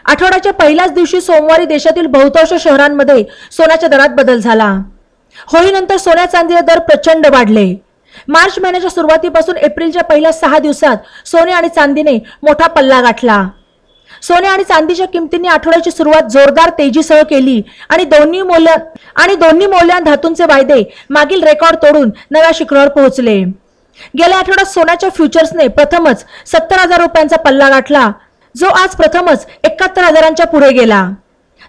आठवड्याच्या पहिल्याच दिवशी सोमवारी देशातील बहुतांश शहरांमध्ये सोन्याच्या दरात बदल झाला। होळीनंतर सोन्या चांदीचे दर प्रचंड वाढले। मार्च महिन्याच्या सुरुवातीपासून एप्रिलच्या पहिल्या 6 दिवसात सोने आणि चांदीने मोठा पल्ला गाठला। सोने आणि चांदीच्या किमतींनी आठवड्याची सुरुवात जोरदार तेजीसह केली आणि दोन्ही मौल्यवान धातूंचे वायदे मागील रेकॉर्ड तोडून नव्या शिखरावर पोहोचले। गेल्या आठवड्यात सोन्याच्या फ्युचर्सने प्रथमच 70,000 रुपयांचा पल्ला गाठला, जो आज प्रथमच 71,000च्या पुढे गेला।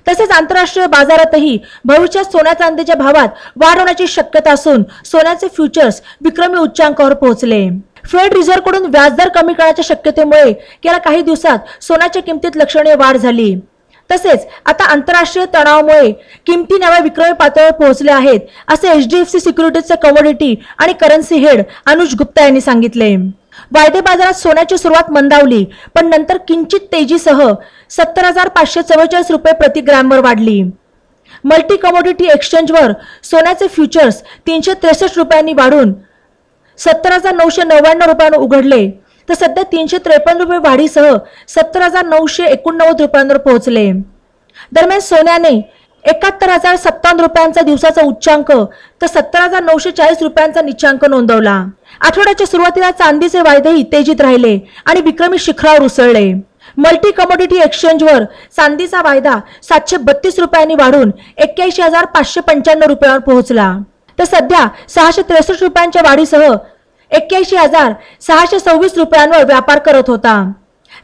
तसेच आंतरराष्ट्रीय बाजारातही भविष्यात सोन्या चांदीच्या भावात वाढ होण्याची शक्यता असून सोन्याचे फ्युचर्स विक्रमी उच्चांकावर पोहोचले। फेड रिझर्व्ह कडून व्याजदर कमी करण्याच्या शक्यतेमुळे गेल्या काही दिवसात सोन्याच्या किमतीत लक्षणीय वाढ झाली। तसेच आता आंतरराष्ट्रीय तणावामुळे किमती नव्या विक्रमी पातळीवर पोहोचल्या आहेत, असे HDFC सिक्युरिटीजचे कमोडिटी आणि करन्सी हेड अनुज गुप्ता यांनी सांगितले। वायदे बाजारात सोन्याची सुरुवात मंदावली, पण नंतर किंचित तेजीसह 70,544 रुपये प्रति ग्रॅमवर वाढली। मल्टी कमोडिटी एक्सचेंजवर सोन्याचे फ्युचर्स 363 रुपयांनी वाढून 70,999 रुपयांवर उघडले, तर सध्या 353 रुपये वाढीसह 70,989 रुपयांवर पोहोचले। दरम्यान सोन्याने 71,057 रुपयांचा दिवसाचा उच्चांक तर 70,940 रुपयांचा नीचांक नोंदवला। आठवड्याच्या सुरुवातीला चांदीचे वायदेही तेजीत राहिले आणि विक्रमी शिखरावर उसळले। मल्टी कमोडिटी एक्सचेंजवर चांदीचा वायदा 732 रुपयांनी वाढून 81,595 रुपयांवर पोहोचला, तर सध्या 663 रुपयांच्या वाढीसह 81,626 रुपयांवर व्यापार करत होता।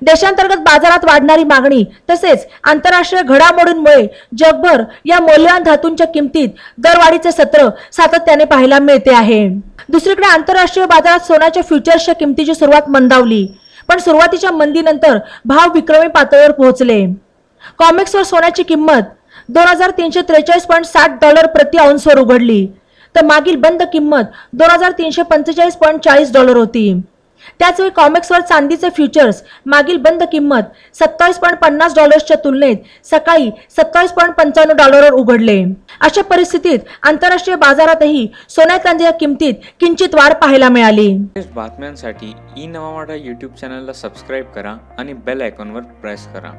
देशांतर्गत बाजारात वाढणारी मागणी तसेच आंतरराष्ट्रीय घडामोडींमुळे जगभर या मौल्यवान धातूंच्या किमतीत दरवाढीचे सत्र सातत्याने पाहायला मिळते आहे। दुसरीकडे आंतरराष्ट्रीय बाजारात सोन्याच्या फ्युचर्सच्या किमतीची सुरुवात मंदावली, पण सुरुवातीच्या मंदीनंतर भाव विक्रमी पातळीवर पोहोचले। कॉमेक्सवर सोन्याची किंमत $2,343.60 प्रति औंसवर उघडली, तर मागील बंद किंमत $2,345.40 होती। त्याचवेळी कॉमेक्सवर चांदीचे फ्युचर्स मागील बंद किंमत $27.50च्या तुलनेत सकाळी $27.55वर उघडले। अशा परिस्थितीत आंतरराष्ट्रीय बाजारातही सोन्या चांदीच्या किमतीत किंचित वाढ पाहायला मिळाली। बातम्यांसाठी ई नवा मराठा YouTube चॅनलला सबस्क्राइब करा आणि बेल आयकॉनवर प्रेस करा।